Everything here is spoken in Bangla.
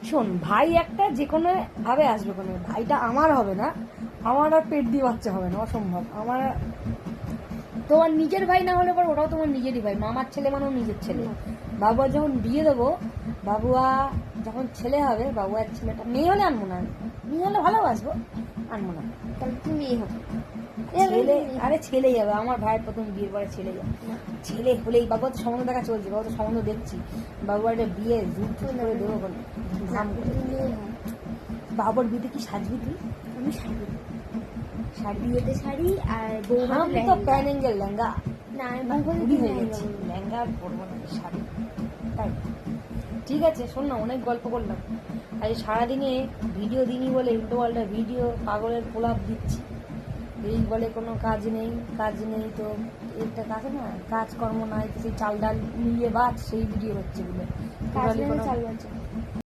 শোন, ভাই একটা যে কোনো ভাবে আসবে, কোনো ভাইটা আমার হবে না, আমার আর পেট দিয়ে বাচ্চা হবে না, অসম্ভব। আমার তোমার নিজের ভাই না হলে পর ওটাও তোমার নিজেরই ভাই, মামার ছেলে মানেও নিজের ছেলে। বাবুয়া যখন বিয়ে দেবো, বাবুয়া যখন ছেলে হবে, বাবুয়ার ছেলেটা মেয়ে হলে আনবো না, মেয়ে হলে ভালোবাসবো, আনবো না। তাহলে তুমি মেয়ে হবে। ছেলে, আরে ছেলেই হবে, আমার ভাইয়ের প্রথম বিয়ের পরে ছেলে যাবে। ছেলে হলেই, বাবুয়া তো সম্বন্ধ দেখা চলছে, বাবু তো সম্বন্ধ দেখছি, বাবুয়ার একটা বিয়ে জুট করে দেবো বলে ধাম করে। বাবুর বিয়েতে কি সাজবি তুই? আমি শাড়ি, শাড়ি বিয়েতে শাড়ি আর আমি তো প্যান অ্যাঙ্গেল লেহেঙ্গা, না আমি না, বউভাতে বুড়ি হয়ে লেহেঙ্গা গেছি, পরবো। লেহেঙ্গা আর পরবো না, শাড়ি। তাই ঠিক আছে, শোন না, অনেক গল্প করলাম আজ সারাদিনে, ভিডিও দিনই বলে উল্টো পাল্টা ভিডিও, পাগলের প্রলাপ দিচ্ছি। এই বলে কোনো কাজ নেই, কাজ নেই তো একটা কাজ না, কাজকর্ম নাই তো সেই চাল ডাল মিলিয়ে বাদ, সেই ভিডিও হচ্ছে বলে। কাজ টোটালি নেই কোনো চাল বাজে।